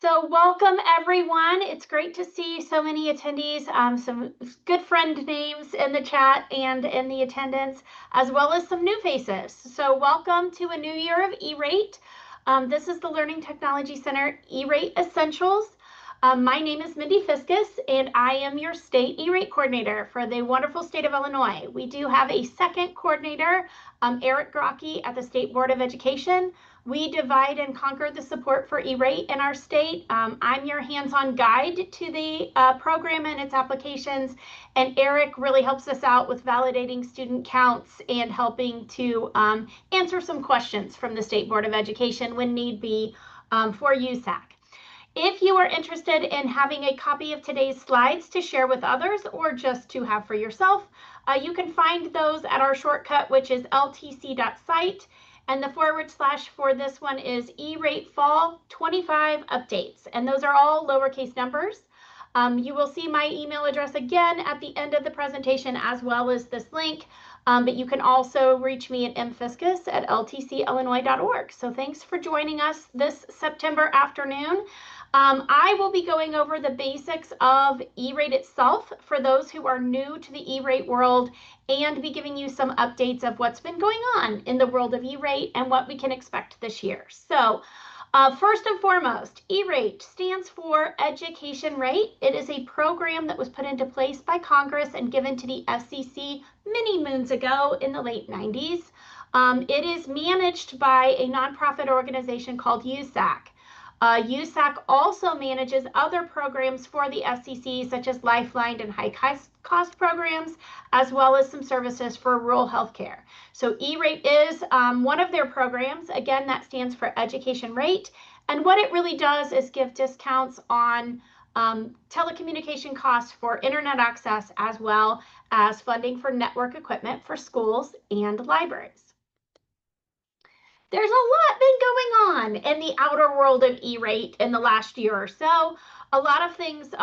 So welcome everyone. It's great to see so many attendees, some good friend names in the chat and in the attendance, as well as some new faces. So welcome to a new year of E-Rate. This is the Learning Technology Center E-Rate Essentials. My name is Mindy Fiscus, and I am your state E-Rate coordinator for the wonderful state of Illinois. We do have a second coordinator, Eric Grocke at the State Board of Education. We divide and conquer the support for E-Rate in our state. I'm your hands-on guide to the program and its applications, and Eric really helps us out with validating student counts and helping to answer some questions from the State Board of Education when need be for USAC. If you are interested in having a copy of today's slides to share with others or just to have for yourself, you can find those at our shortcut, which is ltc.site. And the / for this one is E-Rate Fall 25 updates. And those are all lowercase numbers. You will see my email address again at the end of the presentation, as well as this link. But you can also reach me at mfiscus@ltcillinois.org. So thanks for joining us this September afternoon. I will be going over the basics of E-Rate itself for those who are new to the E-Rate world, and be giving you some updates of what's been going on in the world of E-Rate and what we can expect this year. So first and foremost, E-Rate stands for Education Rate. It is a program that was put into place by Congress and given to the FCC many moons ago in the late 90s. It is managed by a nonprofit organization called USAC. USAC also manages other programs for the FCC, such as Lifeline and high-cost programs, as well as some services for rural healthcare. So E-Rate is one of their programs. Again, that stands for Education Rate. And what it really does is give discounts on telecommunication costs for internet access, as well as funding for network equipment for schools and libraries. There's a lot been going on in the outer world of E-Rate in the last year or so. A lot of things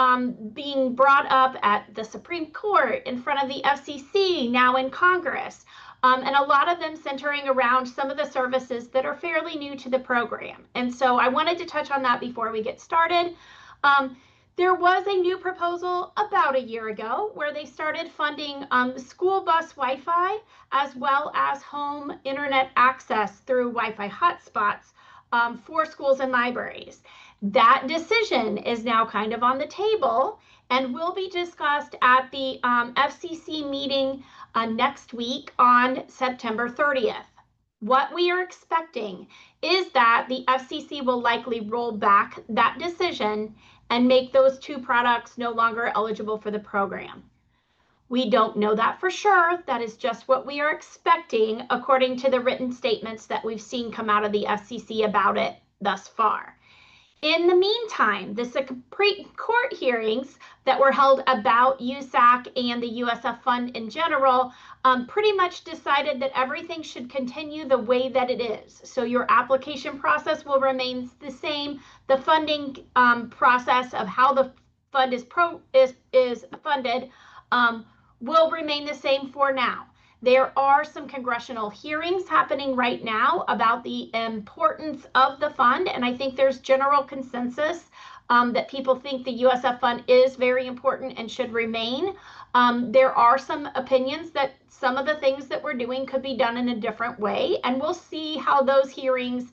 being brought up at the Supreme Court, in front of the FCC, now in Congress, and a lot of them centering around some of the services that are fairly new to the program. And so I wanted to touch on that before we get started. There was a new proposal about a year ago where they started funding school bus Wi-Fi, as well as home internet access through Wi-Fi hotspots for schools and libraries. That decision is now kind of on the table and will be discussed at the FCC meeting next week on September 30th. What we are expecting is that the FCC will likely roll back that decision and make those two products no longer eligible for the program. We don't know that for sure. That is just what we are expecting according to the written statements that we've seen come out of the FCC about it thus far. In the meantime, the Supreme Court hearings that were held about USAC and the USF fund in general pretty much decided that everything should continue the way that it is. So your application process will remain the same. The funding process of how the fund is funded will remain the same for now. There are some congressional hearings happening right now about the importance of the fund, and I think there's general consensus that people think the USF fund is very important and should remain. There are some opinions that some of the things that we're doing could be done in a different way, and we'll see how those hearings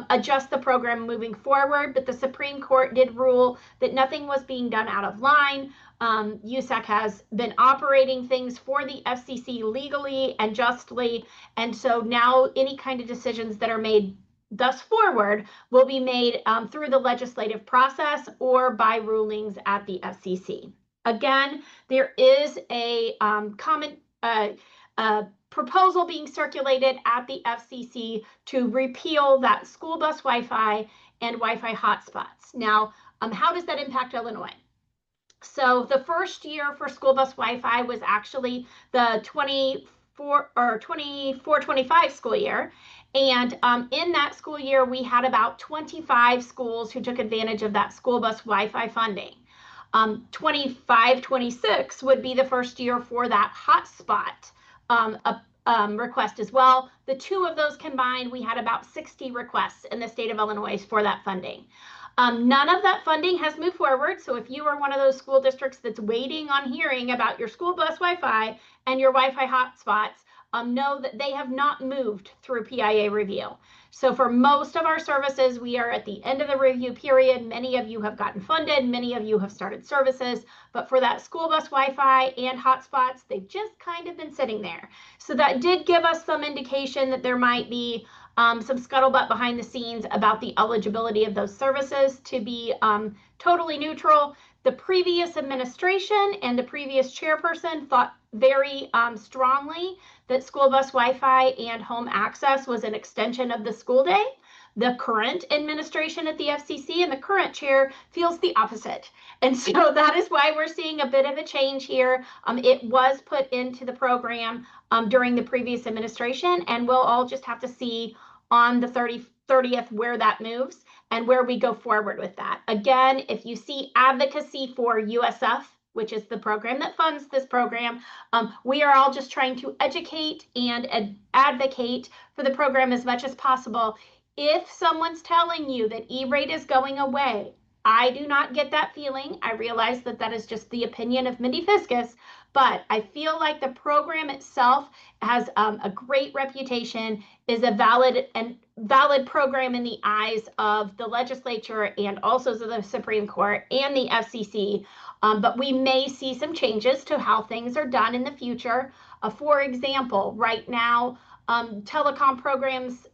adjust the program moving forward. But the Supreme Court did rule that nothing was being done out of line. USAC has been operating things for the FCC legally and justly, and so now any kind of decisions that are made thus forward will be made through the legislative process or by rulings at the FCC. Again, there is a proposal being circulated at the FCC to repeal that school bus Wi-Fi and Wi-Fi hotspots. Now, how does that impact Illinois? So the first year for school bus Wi-Fi was actually the 24-25 school year. And in that school year, we had about 25 schools who took advantage of that school bus Wi-Fi funding. 25-26 would be the first year for that hotspot request as well. The two of those combined, we had about 60 requests in the state of Illinois for that funding. None of that funding has moved forward. So if you are one of those school districts that's waiting on hearing about your school bus Wi-Fi and your Wi-Fi hotspots, know that they have not moved through PIA review. So for most of our services, we are at the end of the review period. Many of you have gotten funded. Many of you have started services. But for that school bus Wi-Fi and hotspots, they've just kind of been sitting there. So that did give us some indication that there might be some scuttlebutt behind the scenes about the eligibility of those services to be totally neutral. The previous administration and the previous chairperson thought very strongly that school bus Wi-Fi and home access was an extension of the school day. The current administration at the FCC and the current chair feels the opposite. And so that is why we're seeing a bit of a change here. It was put into the program during the previous administration, and we'll all just have to see on the 30th where that moves and where we go forward with that. Again, if you see advocacy for USF, which is the program that funds this program, we are all just trying to educate and advocate for the program as much as possible. If someone's telling you that E-rate is going away, I do not get that feeling. I realize that that is just the opinion of Mindy Fiscus, but I feel like the program itself has a great reputation, is a valid program in the eyes of the legislature and also the Supreme Court and the FCC. But we may see some changes to how things are done in the future. For example, right now, telecom programs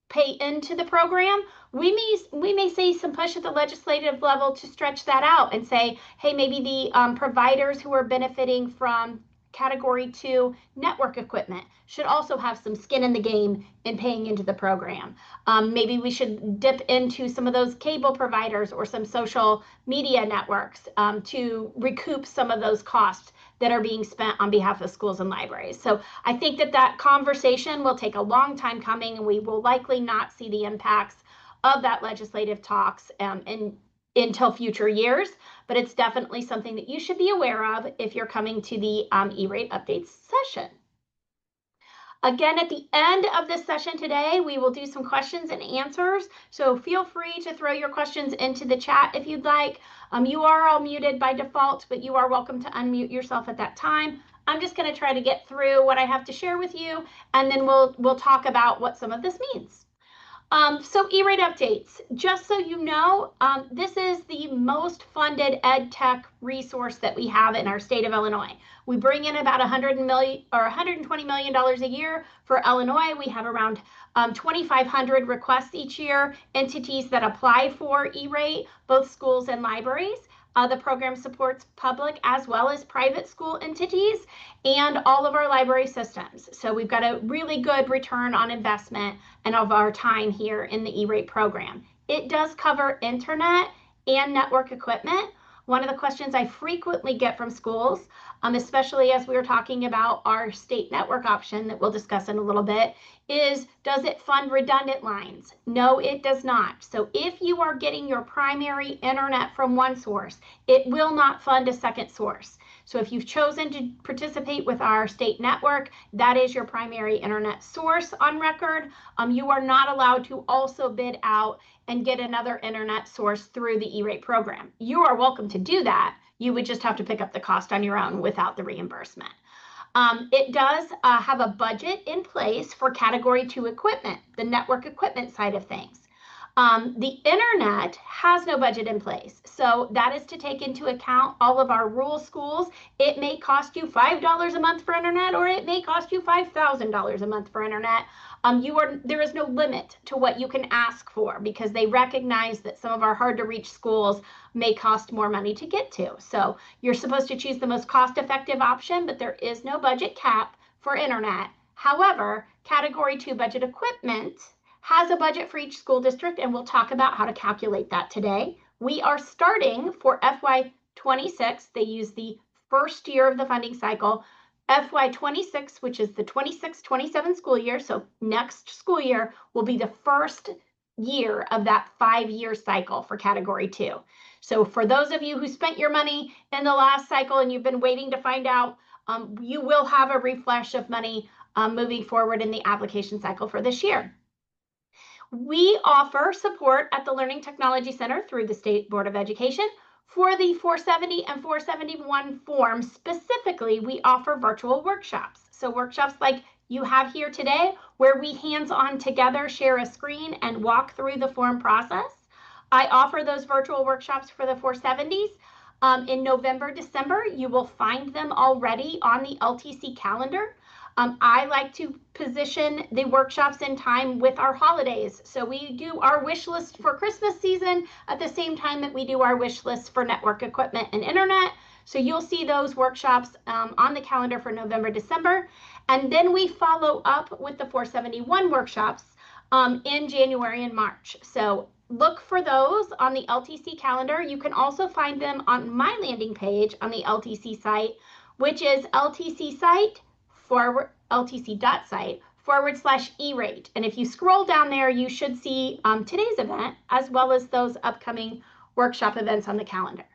pay into the program. We may see some push at the legislative level to stretch that out and say, hey, maybe the providers who are benefiting from Category 2 network equipment should also have some skin in the game in paying into the program. Maybe we should dip into some of those cable providers or some social media networks to recoup some of those costs that are being spent on behalf of schools and libraries. So I think that conversation will take a long time coming, and we will likely not see the impacts of that legislative talks until future years, but it's definitely something that you should be aware of if you're coming to the E-rate updates session. Again, at the end of this session today, we will do some questions and answers. So feel free to throw your questions into the chat if you'd like. You are all muted by default, but you are welcome to unmute yourself at that time. I'm just going to try to get through what I have to share with you, and then we'll talk about what some of this means. So E-rate updates, just so you know, this is the most funded ed tech resource that we have in our state of Illinois. We bring in about $120 million a year for Illinois. We have around 2,500 requests each year, entities that apply for E-rate, both schools and libraries. The program supports public as well as private school entities and all of our library systems. So we've got a really good return on investment and of our time here in the E-rate program. It does cover internet and network equipment. One of the questions I frequently get from schools, especially as we were talking about our state network option that we'll discuss in a little bit, is does it fund redundant lines? No, it does not. So if you are getting your primary internet from one source, it will not fund a second source. So if you've chosen to participate with our state network, that is your primary internet source on record. You are not allowed to also bid out and get another internet source through the E-rate program. You are welcome to do that. You would just have to pick up the cost on your own without the reimbursement. It does have a budget in place for Category 2 equipment, the network equipment side of things. The internet has no budget in place. So that is to take into account all of our rural schools. It may cost you $5 a month for internet, or it may cost you $5,000 a month for internet. There is no limit to what you can ask for because they recognize that some of our hard to reach schools may cost more money to get to. So you're supposed to choose the most cost-effective option, but there is no budget cap for internet. However, Category 2 budget equipment has a budget for each school district, and we'll talk about how to calculate that today. We are starting for FY26. They use the first year of the funding cycle. FY26, which is the 26-27 school year, so next school year will be the first year of that 5-year cycle for Category 2. So for those of you who spent your money in the last cycle and you've been waiting to find out, you will have a refresh of money moving forward in the application cycle for this year. We offer support at the Learning Technology Center through the State Board of Education. For the 470 and 471 forms specifically, we offer virtual workshops. So workshops like you have here today, where we hands-on together share a screen and walk through the form process. I offer those virtual workshops for the 470s. In November, December, you will find them already on the LTC calendar. I like to position the workshops in time with our holidays. So we do our wish list for Christmas season at the same time that we do our wish list for network equipment and internet. So you'll see those workshops on the calendar for November, December. And then we follow up with the 471 workshops in January and March. So look for those on the LTC calendar. You can also find them on my landing page on the LTC site, which is ltc.site/e-rate. And if you scroll down there, you should see today's event as well as those upcoming workshop events on the calendar.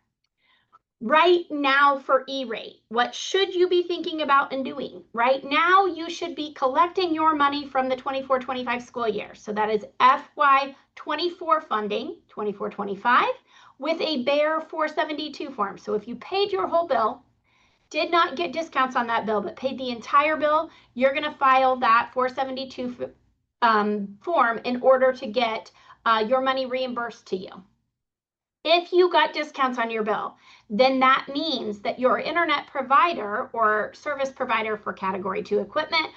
Right now for E-rate, what should you be thinking about and doing? Right now, you should be collecting your money from the 24-25 school year. So that is FY24 funding, 24-25, with a bare 472 form. So if you paid your whole bill, did not get discounts on that bill, but paid the entire bill, you're going to file that 472 form in order to get your money reimbursed to you. If you got discounts on your bill, then that means that your internet provider or service provider for Category 2 equipment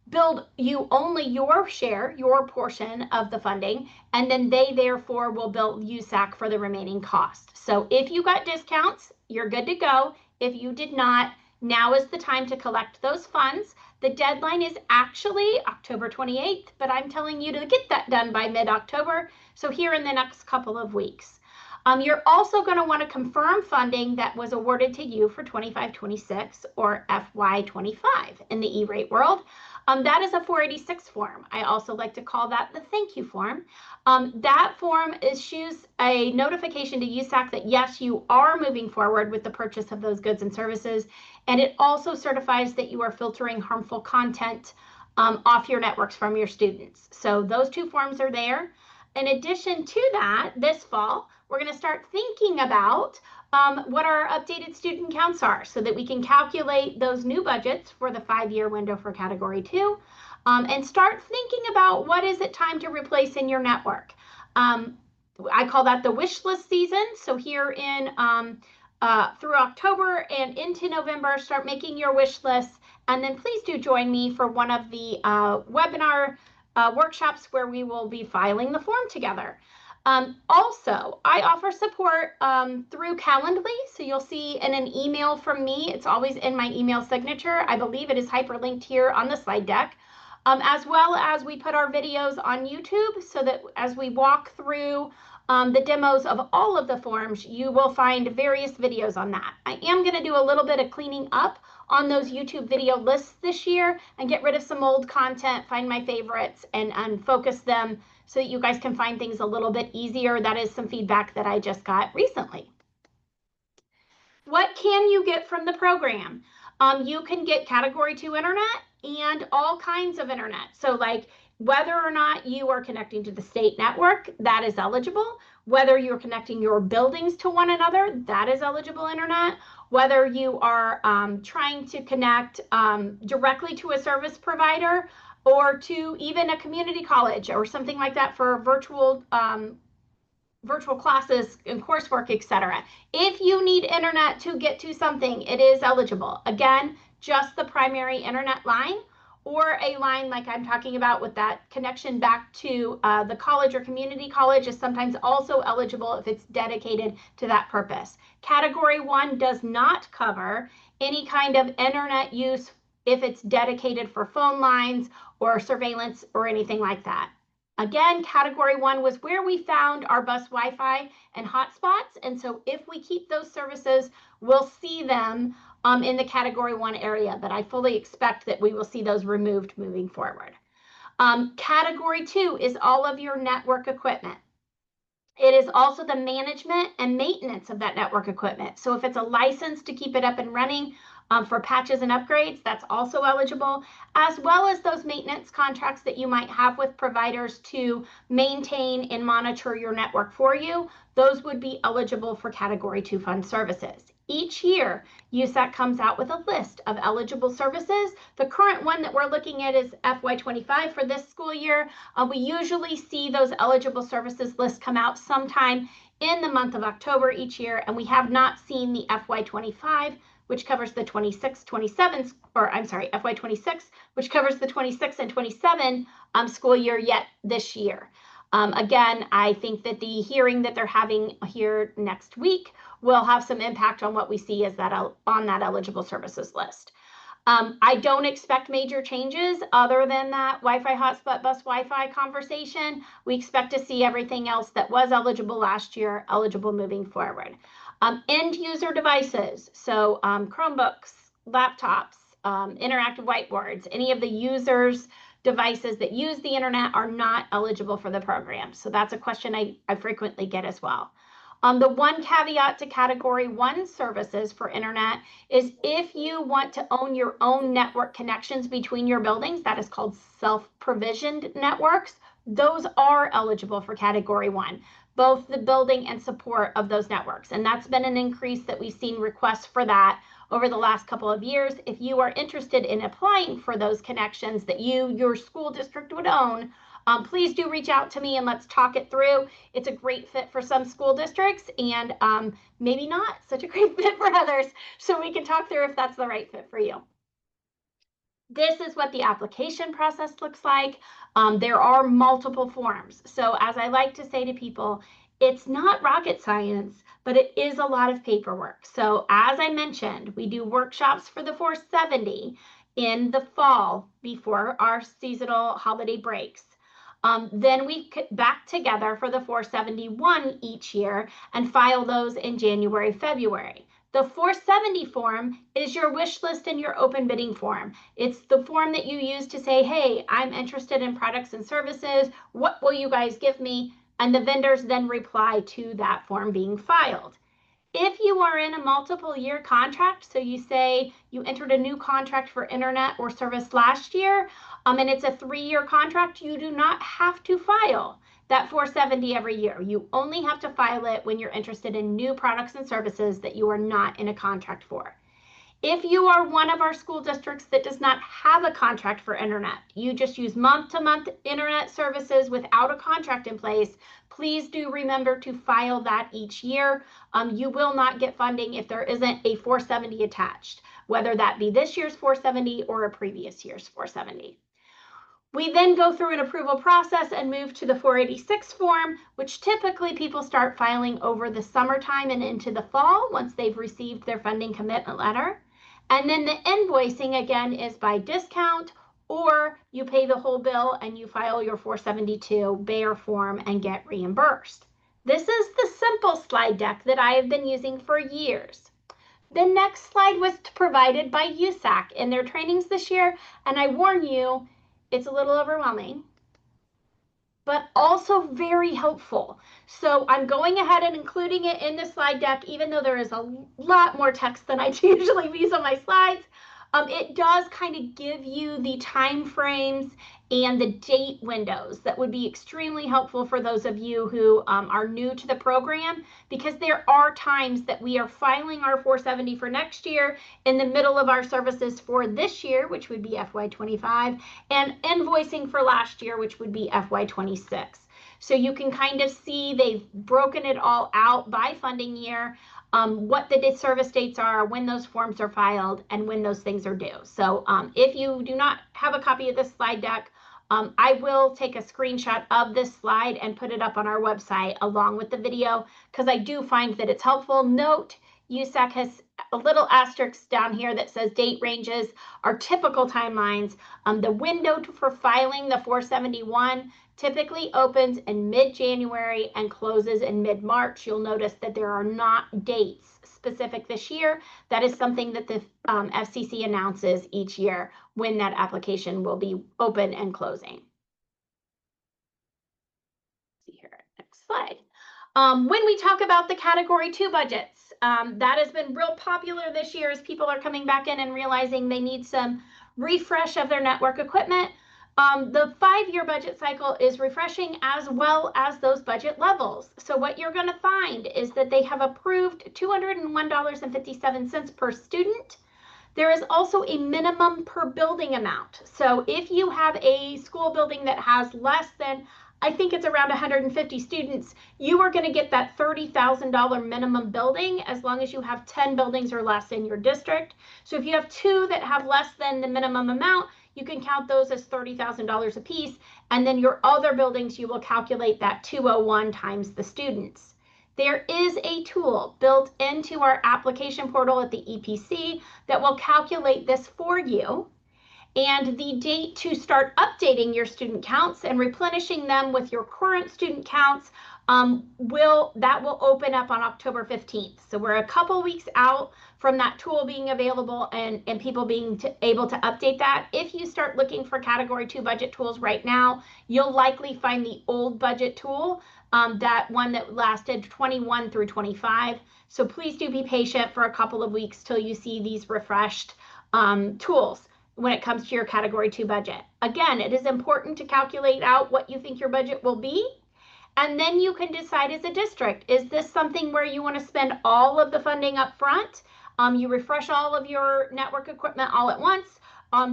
billed you only your share, your portion of the funding, and then they therefore will bill USAC for the remaining cost. So if you got discounts, you're good to go. If you did not, now is the time to collect those funds. The deadline is actually October 28th, but I'm telling you to get that done by mid-October, so here in the next couple of weeks. You're also going to want to confirm funding that was awarded to you for 25-26 or FY25 in the E-rate world. That is a 486 form. I also like to call that the thank you form. That form issues a notification to USAC that yes, you are moving forward with the purchase of those goods and services, and it also certifies that you are filtering harmful content off your networks from your students. So those two forms are there. In addition to that, this fall, we're going to start thinking about what our updated student counts are so that we can calculate those new budgets for the 5-year window for Category 2 and start thinking about what is it time to replace in your network. I call that the wish list season. So here in through October and into November, start making your wish lists. And then please do join me for one of the webinar workshops where we will be filing the form together. Also, I offer support through Calendly, so you'll see in an email from me. It's always in my email signature. I believe it is hyperlinked here on the slide deck, as well as we put our videos on YouTube so that as we walk through the demos of all of the forms, you will find various videos on that. I am going to do a little bit of cleaning up on those YouTube video lists this year and get rid of some old content, find my favorites, and focus them so that you guys can find things a little bit easier. That is some feedback that I just got recently. What can you get from the program? You can get Category 2 internet and all kinds of internet. So like whether or not you are connecting to the state network, that is eligible. Whether you're connecting your buildings to one another, that is eligible internet. Whether you are trying to connect directly to a service provider or to even a community college or something like that for virtual classes and coursework, etc. If you need internet to get to something, it is eligible. Again, just the primary internet line or a line like I'm talking about with that connection back to the college or community college is sometimes also eligible if it's dedicated to that purpose. Category 1 does not cover any kind of internet use if it's dedicated for phone lines or surveillance or anything like that. Again, Category 1 was where we found our bus Wi-Fi and hotspots, and so if we keep those services, we'll see them in the Category 1 area, but I fully expect that we will see those removed moving forward. Category 2 is all of your network equipment. It is also the management and maintenance of that network equipment. So if it's a license to keep it up and running, For patches and upgrades, that's also eligible, as well as those maintenance contracts that you might have with providers to maintain and monitor your network for you. Those would be eligible for Category 2 fund services. Each year, USAC comes out with a list of eligible services. The current one that we're looking at is FY25 for this school year. We usually see those eligible services list come out sometime in the month of October each year, and we have not seen the FY25, which covers the 26, 27, or I'm sorry, FY26, which covers the 26 and 27 school year yet this year. Again, I think that the hearing that they're having here next week will have some impact on what we see as that on that eligible services list. I don't expect major changes other than that Wi-Fi hotspot bus Wi-Fi conversation. We expect to see everything else that was eligible last year eligible moving forward. End user devices, so Chromebooks, laptops, interactive whiteboards, any of the users' devices that use the internet are not eligible for the program. So that's a question I frequently get as well. The one caveat to Category 1 services for internet is if you want to own your own network connections between your buildings, that is called self-provisioned networks, those are eligible for Category 1, both the building and support of those networks. And that's been an increase that we've seen requests for that over the last couple of years. If you are interested in applying for those connections that your school district would own, please do reach out to me and let's talk it through. It's a great fit for some school districts and maybe not such a great fit for others. So we can talk through if that's the right fit for you. This is what the application process looks like. There are multiple forms. So as I like to say to people, it's not rocket science, but it is a lot of paperwork. So as I mentioned, we do workshops for the 470 in the fall before our seasonal holiday breaks. Then we get back together for the 471 each year and file those in January, February. The 470 form is your wish list and your open bidding form. It's the form that you use to say, hey, I'm interested in products and services. What will you guys give me? And the vendors then reply to that form being filed. If you are in a multiple year contract, so you say you entered a new contract for internet or service last year, and it's a 3-year contract, you do not have to file that 470 every year. You only have to file it when you're interested in new products and services that you are not in a contract for. If you are one of our school districts that does not have a contract for internet, you just use month-to-month internet services without a contract in place, please do remember to file that each year. You will not get funding if there isn't a 470 attached, whether that be this year's 470 or a previous year's 470. We then go through an approval process and move to the 486 form, which typically people start filing over the summertime and into the fall once they've received their funding commitment letter. And then the invoicing, again, is by discount, or you pay the whole bill and you file your 472 Bayer form and get reimbursed. This is the simple slide deck that I have been using for years. The next slide was provided by USAC in their trainings this year, and I warn you, it's a little overwhelming, but also very helpful. So I'm going ahead and including it in the slide deck, even though there is a lot more text than I usually use on my slides. It does kind of give you the time frames and the date windows that would be extremely helpful for those of you who are new to the program, because there are times that we are filing our 470 for next year in the middle of our services for this year, which would be FY25, and invoicing for last year, which would be FY26. So you can kind of see they've broken it all out by funding year, what the service dates are, when those forms are filed, and when those things are due. So if you do not have a copy of this slide deck, I will take a screenshot of this slide and put it up on our website along with the video, because I do find that it's helpful. Note, USAC has a little asterisk down here that says date ranges are typical timelines. The window for filing the 471 typically opens in mid-January and closes in mid-March. You'll notice that there are not dates specific this year. That is something that the FCC announces each year when that application will be open and closing. See here, next slide. When we talk about the Category 2 budgets, That has been real popular this year as people are coming back in and realizing they need some refresh of their network equipment. The 5-year budget cycle is refreshing as well as those budget levels. So what you're going to find is that they have approved $201.57 per student. There is also a minimum per building amount. So if you have a school building that has less than, I think it's around 150 students, you are going to get that $30,000 minimum building as long as you have 10 buildings or less in your district. So if you have 2 that have less than the minimum amount, you can count those as $30,000 a piece. And then your other buildings, you will calculate that 201 times the students. There is a tool built into our application portal at the EPC that will calculate this for you. And the date to start updating your student counts and replenishing them with your current student counts will open up on October 15th. So we're a couple weeks out from that tool being available and people being able to update that. If you start looking for Category 2 budget tools right now, you'll likely find the old budget tool, that one that lasted 21 through 25. So please do be patient for a couple of weeks till you see these refreshed tools when it comes to your Category 2 budget. Again, it is important to calculate out what you think your budget will be. And then you can decide as a district, is this something where you want to spend all of the funding up front? You refresh all of your network equipment all at once.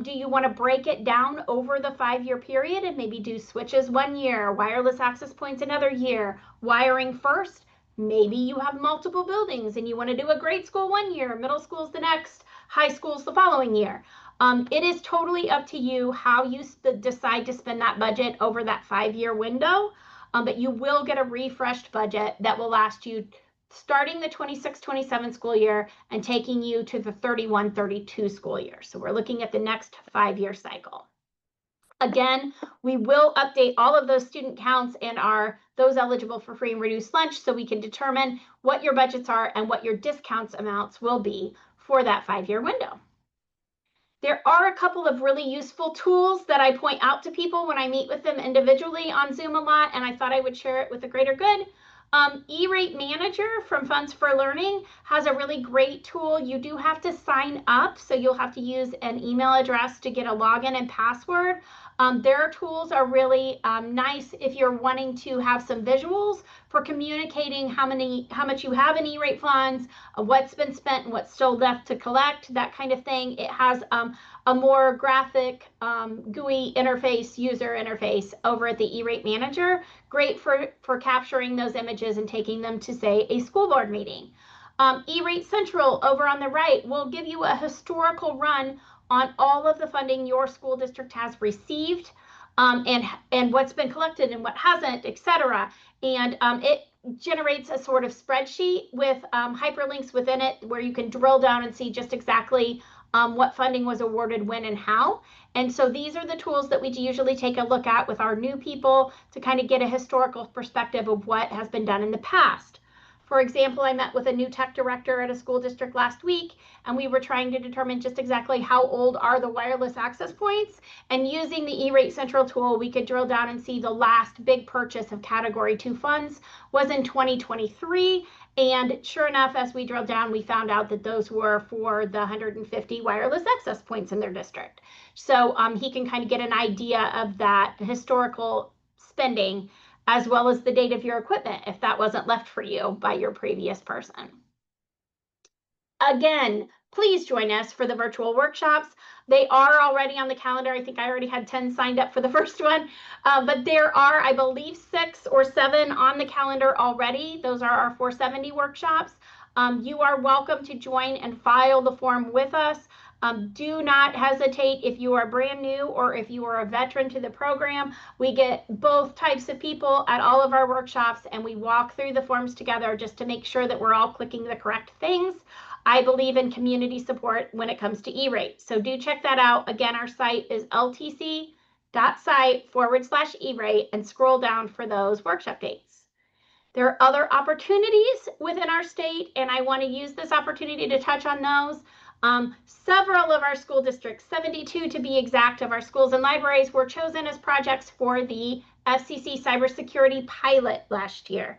Do you want to break it down over the 5-year period and maybe do switches 1 year, wireless access points another year, wiring first? Maybe you have multiple buildings and you want to do a grade school 1 year, middle school's the next, high school's the following year. It is totally up to you how you decide to spend that budget over that 5-year window, but you will get a refreshed budget that will last you starting the 26-27 school year and taking you to the 31-32 school year. So we're looking at the next 5-year cycle. Again, we will update all of those student counts and those eligible for free and reduced lunch so we can determine what your budgets are and what your discounts amounts will be for that 5-year window. There are a couple of really useful tools that I point out to people when I meet with them individually on Zoom a lot, and I thought I would share it with the greater good. E-Rate Manager from Funds for Learning has a really great tool. You do have to sign up, so you'll have to use an email address to get a login and password. Their tools are really nice if you're wanting to have some visuals for communicating how much you have in E-Rate funds, what's been spent and what's still left to collect, that kind of thing. It has a more graphic GUI interface, user interface over at the E-Rate Manager. Great for capturing those images and taking them to, say, a school board meeting. E-Rate Central over on the right will give you a historical run on all of the funding your school district has received, and what's been collected and what hasn't, etc. And it generates a sort of spreadsheet with hyperlinks within it where you can drill down and see just exactly what funding was awarded when and how. And so these are the tools that we usually take a look at with our new people to kind of get a historical perspective of what has been done in the past. For example, I met with a new tech director at a school district last week, and we were trying to determine just exactly how old are the wireless access points. And using the E-Rate Central tool, we could drill down and see the last big purchase of Category 2 funds was in 2023. And sure enough, as we drilled down, we found out that those were for the 150 wireless access points in their district. So he can kind of get an idea of that historical spending, as well as the date of your equipment, if that wasn't left for you by your previous person. Again, please join us for the virtual workshops. They are already on the calendar. I think I already had 10 signed up for the first one, but there are, I believe, 6 or 7 on the calendar already. Those are our 470 workshops. You are welcome to join and file the form with us. Do not hesitate if you are brand new or if you are a veteran to the program. We get both types of people at all of our workshops, and we walk through the forms together just to make sure that we're all clicking the correct things. I believe in community support when it comes to E-Rate. So do check that out. Again, our site is ltc.site/E-Rate, and scroll down for those workshop dates. There are other opportunities within our state, and I want to use this opportunity to touch on those. Several of our school districts, 72 to be exact, of our schools and libraries were chosen as projects for the FCC cybersecurity pilot last year.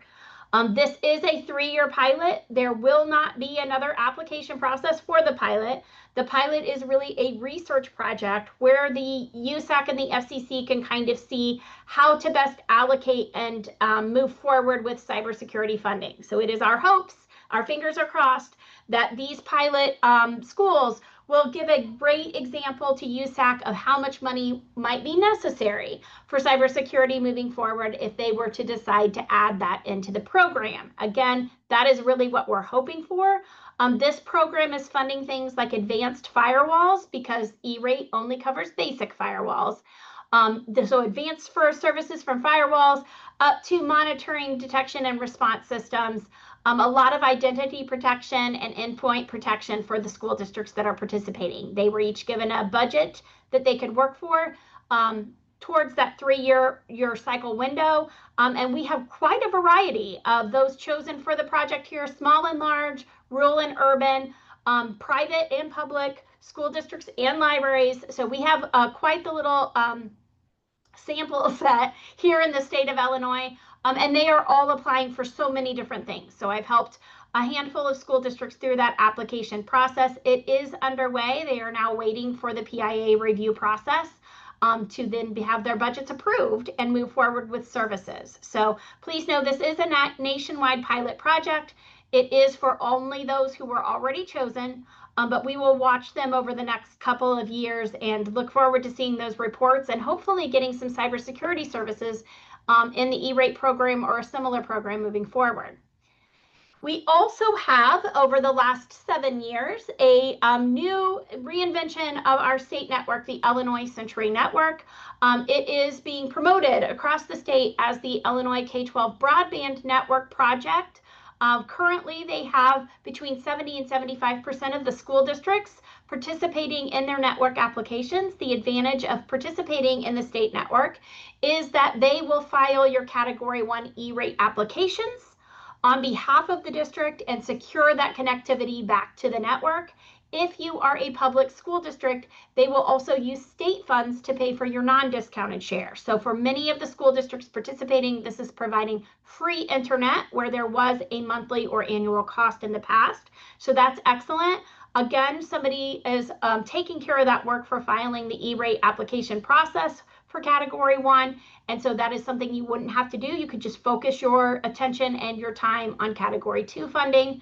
This is a 3-year pilot. There will not be another application process for the pilot. The pilot is really a research project where the USAC and the FCC can kind of see how to best allocate and move forward with cybersecurity funding. So it is our hopes, our fingers are crossed, that these pilot schools will give a great example to USAC of how much money might be necessary for cybersecurity moving forward if they were to decide to add that into the program. Again, that is really what we're hoping for. This program is funding things like advanced firewalls because E-rate only covers basic firewalls. So advanced services from firewalls up to monitoring, detection, and response systems. A lot of identity protection and endpoint protection for the school districts that are participating. They were each given a budget that they could work for towards that 3-year cycle window. And we have quite a variety of those chosen for the project here, small and large, rural and urban, private and public, school districts and libraries. So we have quite the little sample set here in the state of Illinois. And they are all applying for so many different things. So I've helped a handful of school districts through that application process. It is underway. They are now waiting for the PIA review process to then have their budgets approved and move forward with services. So please know this is a nationwide pilot project. It is for only those who were already chosen, but we will watch them over the next couple of years and look forward to seeing those reports and hopefully getting some cybersecurity services in the E-rate program or a similar program moving forward. We also have, over the last 7 years, a new reinvention of our state network, the Illinois Century Network. It is being promoted across the state as the Illinois K-12 Broadband Network Project. Currently, they have between 70 and 75% of the school districts participating in their network applications. The advantage of participating in the state network is that they will file your Category 1 E-rate applications on behalf of the district and secure that connectivity back to the network. If you are a public school district, they will also use state funds to pay for your non-discounted share. So for many of the school districts participating, this is providing free internet where there was a monthly or annual cost in the past. So that's excellent. Again, somebody is taking care of that work for filing the E-rate application process for Category 1. And so that is something you wouldn't have to do. You could just focus your attention and your time on Category 2 funding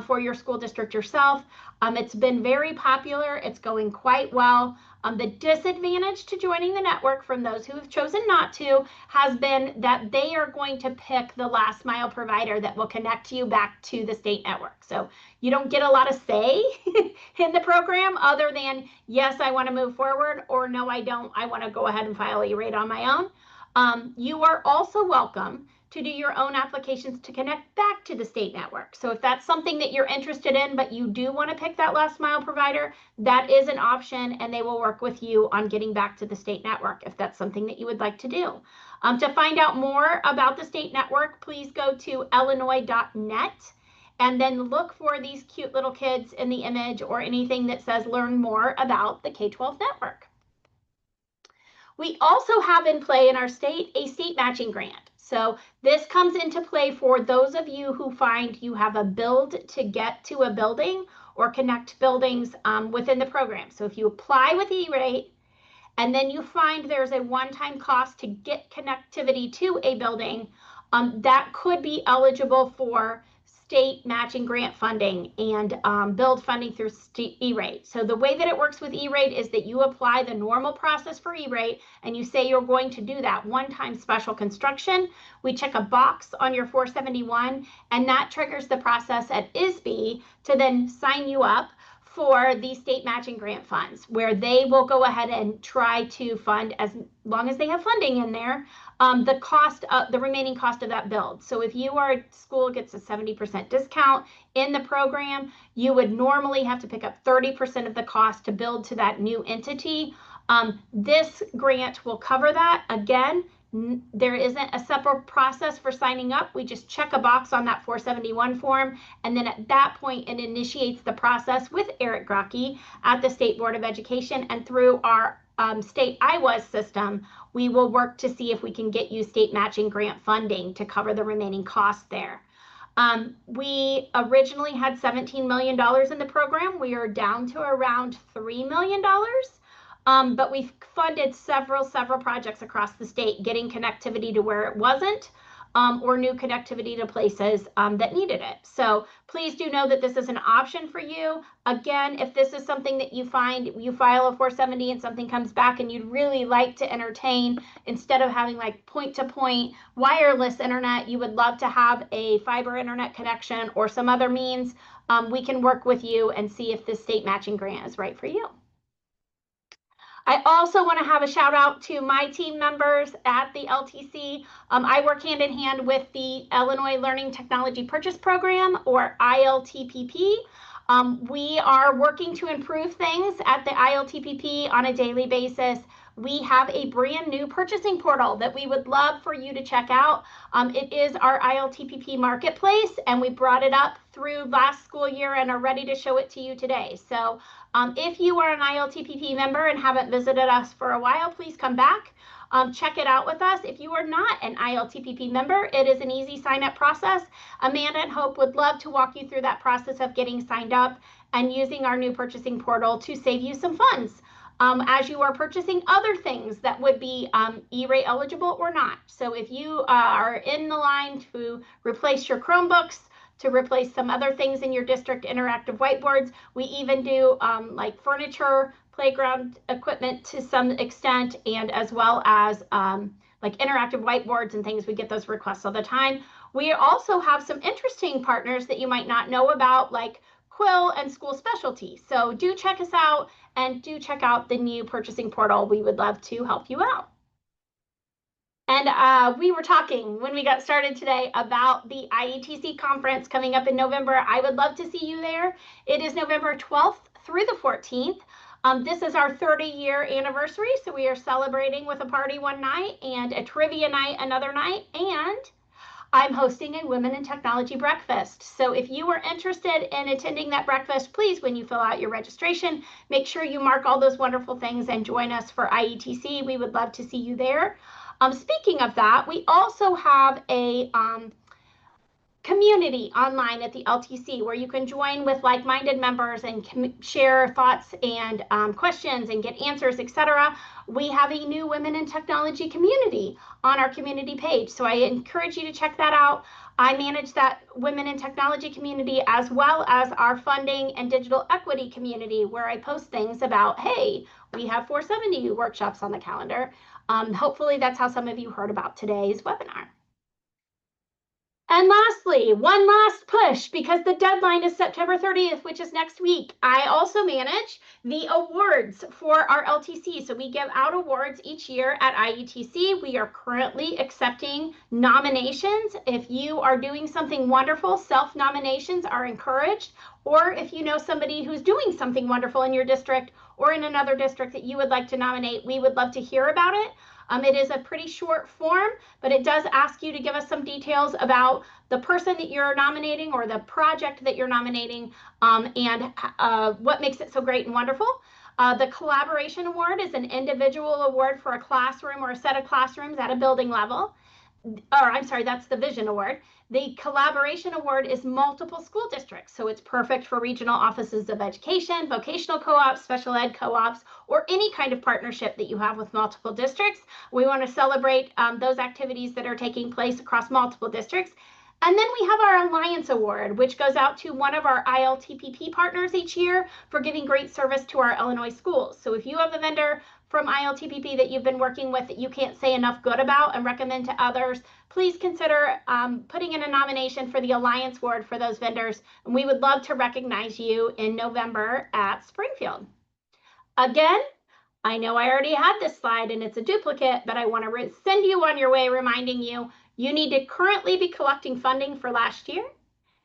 for your school district yourself. It's been very popular. It's going quite well. The disadvantage to joining the network from those who have chosen not to has been that they are going to pick the last mile provider that will connect you back to the state network. So you don't get a lot of say in the program other than, yes, I want to move forward, or no, I don't. I want to go ahead and file E-rate on my own. You are also welcome to do your own applications to connect back to the state network. So if that's something that you're interested in, but you do want to pick that last mile provider, that is an option, and they will work with you on getting back to the state network if that's something that you would like to do. To find out more about the state network, please go to illinois.net and then look for these cute little kids in the image or anything that says learn more about the K-12 network. We also have in play in our state a state matching grant. So this comes into play for those of you who find you have a build to get to a building or connect buildings within the program. So if you apply with E-rate and then you find there's a one-time cost to get connectivity to a building, that could be eligible for state matching grant funding and build funding through E-rate. So the way that it works with E-rate is that you apply the normal process for E-rate and you say you're going to do that one-time special construction. We check a box on your 471 and that triggers the process at ISB to then sign you up for the state matching grant funds, where they will go ahead and try to fund, as long as they have funding in there, the remaining cost of that build. So if you are a school gets a 70% discount in the program, you would normally have to pick up 30% of the cost to build to that new entity. This grant will cover that. Again, there isn't a separate process for signing up. We just check a box on that 471 form, and then at that point it initiates the process with Eric Grocky at the State Board of Education, and through our state IWAS system, we will work to see if we can get you state matching grant funding to cover the remaining costs there. We originally had $17 million in the program. We are down to around $3 million. But we've funded several projects across the state, getting connectivity to where it wasn't, or new connectivity to places that needed it. So please do know that this is an option for you. Again, if this is something that you find, you file a 470 and something comes back and you'd really like to entertain, instead of having like point-to-point wireless internet, you would love to have a fiber internet connection or some other means, we can work with you and see if this state matching grant is right for you. I also want to have a shout out to my team members at the LTC. I work hand in hand with the Illinois Learning Technology Purchase Program, or ILTPP. We are working to improve things at the ILTPP on a daily basis. We have a brand new purchasing portal that we would love for you to check out. It is our ILTPP marketplace, and we brought it up through last school year and are ready to show it to you today. So if you are an ILTPP member and haven't visited us for a while, please come back. Check it out with us. If you are not an ILTPP member, it is an easy sign-up process. Amanda and Hope would love to walk you through that process of getting signed up and using our new purchasing portal to save you some funds as you are purchasing other things that would be E-rate eligible or not. So if you are in the line to replace your Chromebooks, to replace some other things in your district, interactive whiteboards, we even do like furniture, playground equipment to some extent, and as well as like interactive whiteboards and things. We get those requests all the time. We also have some interesting partners that you might not know about, like Quill and School Specialty. So do check us out and do check out the new purchasing portal. We would love to help you out. And we were talking when we got started today about the IETC conference coming up in November. I would love to see you there. It is November 12th through the 14th. This is our 30-year anniversary, so we are celebrating with a party one night and a trivia night another night, and I'm hosting a Women in Technology breakfast. So if you are interested in attending that breakfast, please, when you fill out your registration, make sure you mark all those wonderful things and join us for IETC. We would love to see you there. Speaking of that, we also have a community online at the LTC where you can join with like-minded members and share thoughts and questions and get answers, etc. We have a new Women in Technology community on our community page, so I encourage you to check that out. I manage that Women in Technology community as well as our funding and digital equity community, where I post things about, hey, we have 470 workshops on the calendar. Hopefully that's how some of you heard about today's webinar. And lastly, one last push, because the deadline is September 30th, which is next week. I also manage the awards for our LTC. So we give out awards each year at IETC. We are currently accepting nominations. If you are doing something wonderful, self-nominations are encouraged. Or if you know somebody who's doing something wonderful in your district or in another district that you would like to nominate, we would love to hear about it. It is a pretty short form, but it does ask you to give us some details about the person that you're nominating or the project that you're nominating, and what makes it so great and wonderful. The Collaboration Award is an individual award for a classroom or a set of classrooms at a building level. Or I'm sorry, that's the Vision Award. The Collaboration Award is multiple school districts, so it's perfect for regional offices of education, vocational co-ops, special ed co-ops, or any kind of partnership that you have with multiple districts. We want to celebrate those activities that are taking place across multiple districts. And then we have our Alliance Award, which goes out to one of our ILTPP partners each year for giving great service to our Illinois schools. So if you have a vendor from ILTPP that you've been working with that you can't say enough good about and recommend to others, please consider putting in a nomination for the Alliance Award for those vendors. And we would love to recognize you in November at Springfield. Again, I know I already had this slide and it's a duplicate, but I want to send you on your way reminding you, you need to currently be collecting funding for last year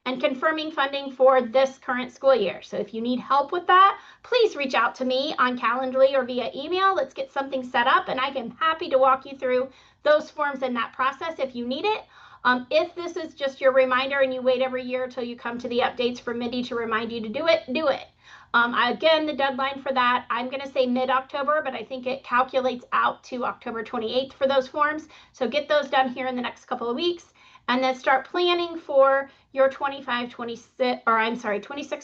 and confirming funding for this current school year. So if you need help with that, please reach out to me on Calendly or via email. Let's get something set up, and I am happy to walk you through those forms and that process if you need it. If this is just your reminder and you wait every year till you come to the updates from Mindy to remind you to do it, do it. Again, the deadline for that, I'm going to say mid-October, but I think it calculates out to October 28th for those forms. So get those done here in the next couple of weeks. and then start planning for your 26,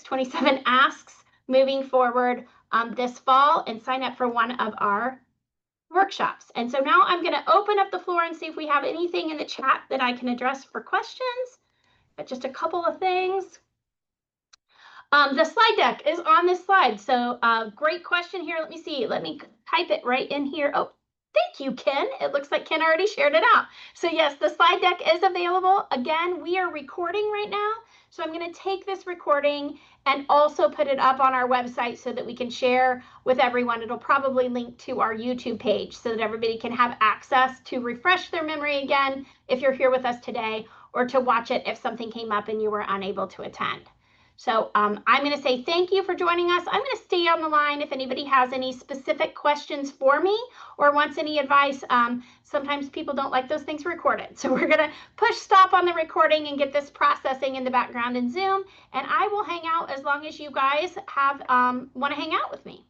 27 asks moving forward this fall, and sign up for one of our workshops. And so now I'm going to open up the floor and see if we have anything in the chat that I can address for questions. But just a couple of things. The slide deck is on this slide. So great question here. Let me see. Let me type it right in here. Oh, thank you, Ken. It looks like Ken already shared it out. So yes, the slide deck is available. Again, we are recording right now. So I'm going to take this recording and also put it up on our website so that we can share with everyone. It'll probably link to our YouTube page so that everybody can have access to refresh their memory again if you're here with us today, or to watch it if something came up and you were unable to attend. So I'm going to say thank you for joining us. I'm going to stay on the line if anybody has any specific questions for me or wants any advice. Sometimes people don't like those things recorded. So we're going to push stop on the recording and get this processing in the background in Zoom. And I will hang out as long as you guys have want to hang out with me.